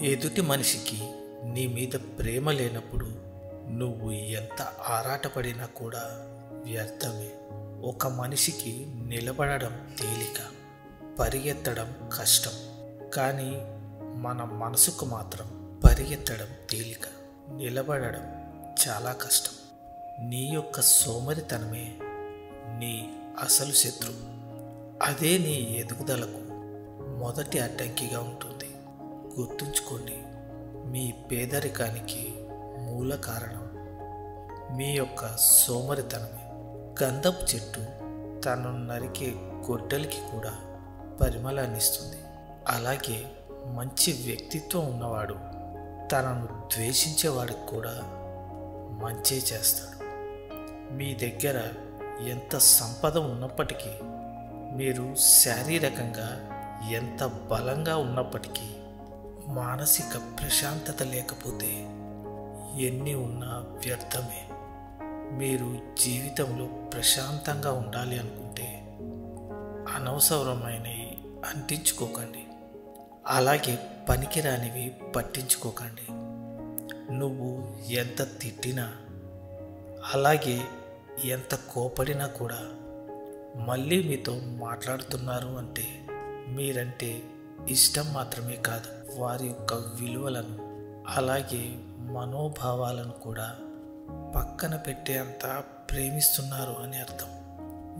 ఎదుటి మనిషికి నీ మీద ప్రేమ లేనప్పుడు నువ్వు ఎంత ఆరాటపడినా కూడా వ్యర్థమే. ఒక మనిషికి నిలబడడం తేలిక, పరిగెత్తడం కష్టం. కానీ మన మనసుకు మాత్రం పరిగెత్తడం తేలిక, నిలబడడం చాలా కష్టం. నీ యొక్క సోమరితనమే నీ అసలు శత్రువు. అదే నీ ఎదుగుదలకు మొదటి అడ్డంకిగా ఉంటుంది. గుర్తుంచుకోండి, మీ పేదరికానికి మూల కారణం మీ యొక్క సోమరితనమే. గంధపు చెట్టు తను నరికే గొడ్డలికి కూడా పరిమళాన్నిస్తుంది. అలాగే మంచి వ్యక్తిత్వం ఉన్నవాడు తనను ద్వేషించేవాడికి కూడా మంచే చేస్తాడు. మీ దగ్గర ఎంత సంపద ఉన్నప్పటికీ, మీరు శారీరకంగా ఎంత బలంగా ఉన్నప్పటికీ, మానసిక ప్రశాంతత లేకపోతే ఎన్ని ఉన్నా వ్యర్థమే. మీరు జీవితంలో ప్రశాంతంగా ఉండాలి అనుకుంటే అనవసరమైనవి అంటించుకోకండి. అలాగే పనికిరానివి పట్టించుకోకండి. నువ్వు ఎంత తిట్టినా, అలాగే ఎంత కోపడినా కూడా మళ్ళీ మీతో మాట్లాడుతున్నారు అంటే మీరంటే ఇష్టం మాత్రమే కాదు, వారి యొక్క విలువలను అలాగే మనోభావాలను కూడా పక్కన పెట్టేంత ప్రేమిస్తున్నారు అని అర్థం.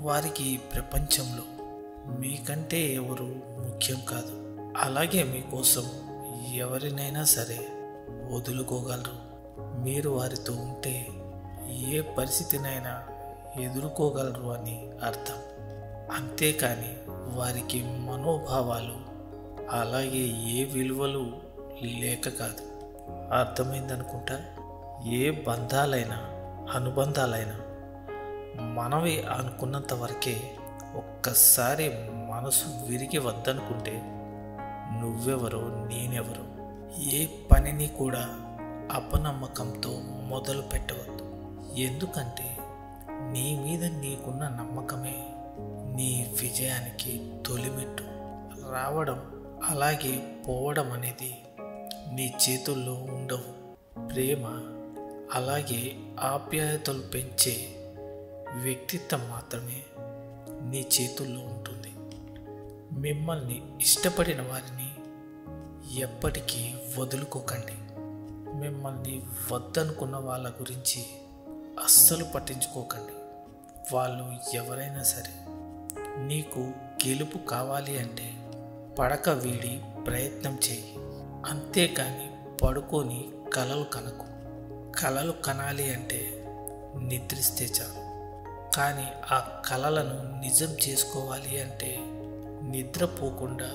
వారికి ఈ ప్రపంచంలో మీకంటే ఎవరు ముఖ్యం కాదు. అలాగే మీకోసం ఎవరినైనా సరే వదులుకోగలరు. మీరు వారితో ఉంటే ఏ పరిస్థితినైనా ఎదుర్కోగలరు అని అర్థం. అంతేకాని వారికి మనోభావాలు అలాగే ఏ విలువలు లేక కాదు. అర్థమైందనుకుంటా. ఏ బంధాలైనా అనుబంధాలైనా మనవి అనుకున్నంత వరకే. ఒక్కసారి మనసు విరిగి వద్దనుకుంటే నువ్వెవరో నేనెవరో. ఏ పనిని కూడా అపనమ్మకంతో మొదలు పెట్టవద్దు. ఎందుకంటే నీ మీద నీకున్న నమ్మకమే నీ విజయానికి తొలిమెట్టు. రావడం అలాగే పోవడం అనేది నీ చేతుల్లో ఉండవు. ప్రేమ అలాగే ఆప్యాయతలు పెంచే వ్యక్తిత్వం మాత్రమే నీ చేతుల్లో ఉంటుంది. మిమ్మల్ని ఇష్టపడిన వారిని ఎప్పటికీ వదులుకోకండి. మిమ్మల్ని వద్దనుకున్న వాళ్ళ గురించి అస్సలు పట్టించుకోకండి. వాళ్ళు ఎవరైనా సరే. నీకు గెలుపు కావాలి అంటే పడక వీడి ప్రయత్నం చేయి. అంతేకాని పడుకొని కలలు కనకు. కలలు కనాలి అంటే నిద్రిస్తే చాలు. కానీ ఆ కలలను నిజం చేసుకోవాలి అంటే నిద్రపోకుండా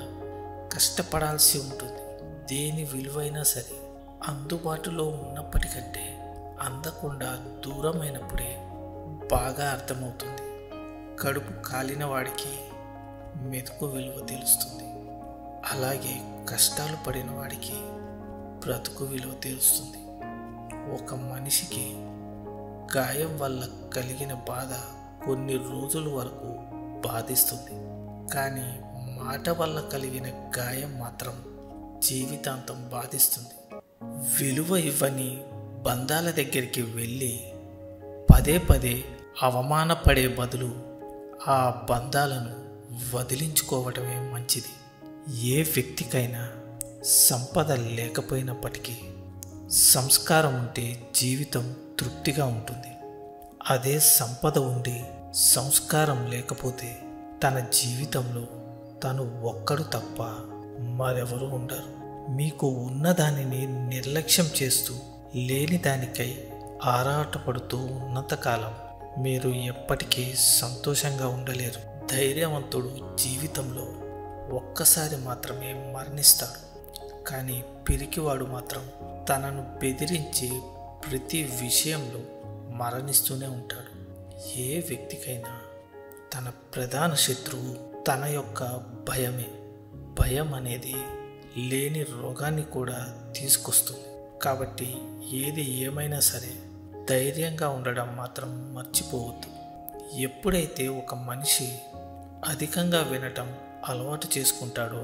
కష్టపడాల్సి ఉంటుంది. దేని విలువైనా సరే అందుబాటులో ఉన్నప్పటికంటే అందకుండా దూరమైనప్పుడే బాగా అర్థమవుతుంది. కడుపు కాలిన వాడికి మెతుకు విలువ తెలుస్తుంది. అలాగే కష్టాలు పడిన వాడికి బ్రతుకు విలువ తెలుస్తుంది. ఒక మనిషికి గాయం వల్ల కలిగిన బాధ కొన్ని రోజుల వరకు బాధిస్తుంది. కానీ మాట వల్ల కలిగిన గాయం మాత్రం జీవితాంతం బాధిస్తుంది. విలువ ఇవ్వని బంధాల దగ్గరికి వెళ్ళి పదే పదే అవమానపడే బదులు ఆ బంధాలను వదిలించుకోవటమే మంచిది. ఏ వ్యక్తికైనా సంపద లేకపోయినప్పటికీ సంస్కారం ఉంటే జీవితం తృప్తిగా ఉంటుంది. అదే సంపద ఉండి సంస్కారం లేకపోతే తన జీవితంలో తను ఒక్కడు తప్ప మరెవరూ ఉండరు. మీకు ఉన్నదానిని నిర్లక్ష్యం చేస్తూ లేని దానికై ఆరాటపడుతూ ఉన్నంతకాలం మీరు ఎప్పటికీ సంతోషంగా ఉండలేరు. ధైర్యవంతుడు జీవితంలో ఒక్కసారి మాత్రమే మరణిస్తాడు. కానీ పిరికివాడు మాత్రం తనను బెదిరించే ప్రతి విషయంలో మరణిస్తూనే ఉంటాడు. ఏ వ్యక్తికైనా తన ప్రధాన శత్రువు తన యొక్క భయమే. భయం అనేది లేని రోగాన్ని కూడా తీసుకొస్తుంది. కాబట్టి ఏది ఏమైనా సరే ధైర్యంగా ఉండడం మాత్రం మర్చిపోవద్దు. ఎప్పుడైతే ఒక మనిషి అధికంగా వినటం అలవాటు చేసుకుంటాడో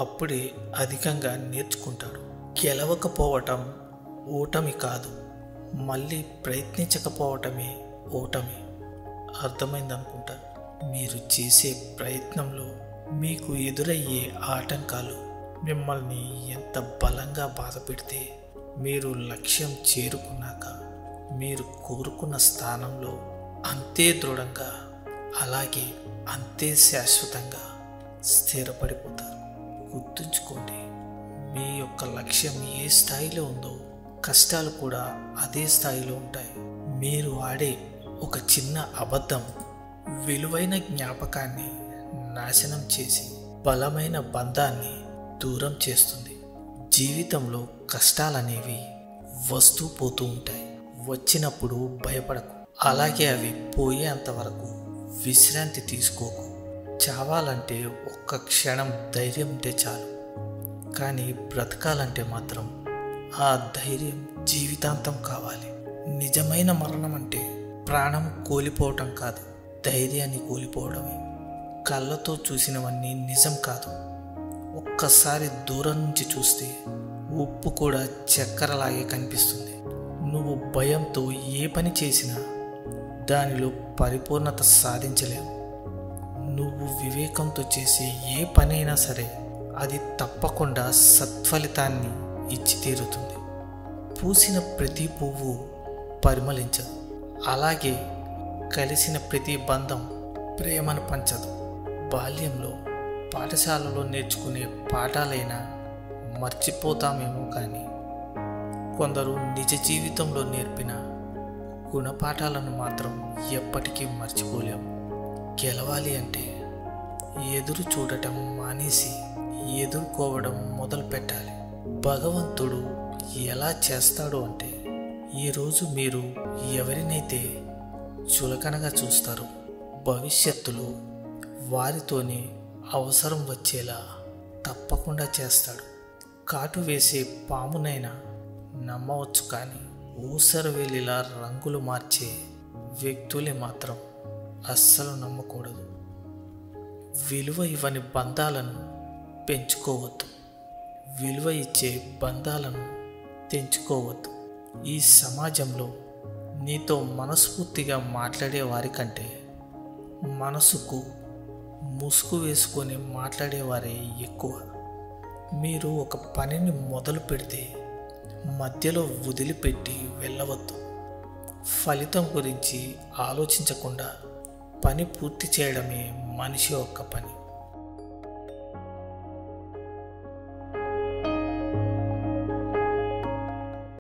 అప్పుడే అధికంగా నేర్చుకుంటాడు. గెలవకపోవటం ఓటమి కాదు, మళ్ళీ ప్రయత్నించకపోవటమే ఓటమి. అర్థమైందనుకుంటా. మీరు చేసే ప్రయత్నంలో మీకు ఎదురయ్యే ఆటంకాలు మిమ్మల్ని ఎంత బలంగా బాధ పెడితే మీరు లక్ష్యం చేరుకున్నాక మీరు కోరుకున్న స్థానంలో అంతే దృఢంగా, అలాగే అంతే శాశ్వతంగా స్థిరపడిపోతారు. గుర్తుంచుకోండి, మీ యొక్క లక్ష్యం ఏ స్థాయిలో ఉందో కష్టాలు కూడా అదే స్థాయిలో ఉంటాయి. మీరు ఆడే ఒక చిన్న అబద్ధం విలువైన జ్ఞాపకాన్ని నాశనం చేసి బలమైన బంధాన్ని దూరం చేస్తుంది. జీవితంలో కష్టాలనేవి వస్తూ పోతూ ఉంటాయి. వచ్చినప్పుడు భయపడకు, అలాగే అవి పోయేంత వరకు విశ్రాంతి తీసుకోకు. చావాలంటే ఒక్క క్షణం ధైర్యం ఉంటే చాలు, కానీ బ్రతకాలంటే మాత్రం ఆ ధైర్యం జీవితాంతం కావాలి. నిజమైన మరణం అంటే ప్రాణం కోల్పోవటం కాదు, ధైర్యాన్ని కోల్పోవడమే. కళ్ళతో చూసినవన్నీ నిజం కాదు. ఒక్కసారి దూరం నుంచి చూస్తే ఉప్పు కూడా చక్కెరలాగే కనిపిస్తుంది. నువ్వు భయంతో ఏ పని చేసినా దానిలో పరిపూర్ణత సాధించలేవు. నువ్వు వివేకంతో చేసే ఏ పని అయినా సరే అది తప్పకుండా సత్ఫలితాన్ని ఇచ్చి తీరుతుంది. పూసిన ప్రతి పువ్వు పరిమళించదు, అలాగే కలిసిన ప్రతి బంధం ప్రేమను పంచదు. బాల్యంలో పాఠశాలలో నేర్చుకునే పాఠాలైనా మర్చిపోతామేమో, కానీ కొందరు నిజ జీవితంలో నేర్పిన గుణపాఠాలను మాత్రం ఎప్పటికీ మర్చిపోలేము. గెలవాలి అంటే ఎదురు చూడటం మానేసి ఎదుర్కోవడం మొదలు పెట్టాలి. భగవంతుడు ఎలా చేస్తాడు అంటే, ఈరోజు మీరు ఎవరినైతే చులకనగా చూస్తారో భవిష్యత్తులో వారితోనే అవసరం వచ్చేలా తప్పకుండా చేస్తాడు. కాటు వేసే పామునైనా నమ్మవచ్చు, కానీ ఊసరవెల్లిలా రంగులు మార్చే వ్యక్తులే మాత్రం అస్సలు నమ్మకూడదు. విలువ ఇవ్వని బంధాలను పెంచుకోవద్దు, విలువ ఇచ్చే బంధాలను తెంచుకోవద్దు. ఈ సమాజంలో నీతో మనస్ఫూర్తిగా మాట్లాడే వారికంటే మనసుకు ముసుగు వేసుకొని మాట్లాడేవారే ఎక్కువ. మీరు ఒక పనిని మొదలు పెడితే మధ్యలో వదిలిపెట్టి వెళ్ళవద్దు. ఫలితం గురించి ఆలోచించకుండా పని పూర్తి చేయడమే మనిషి యొక్క పని.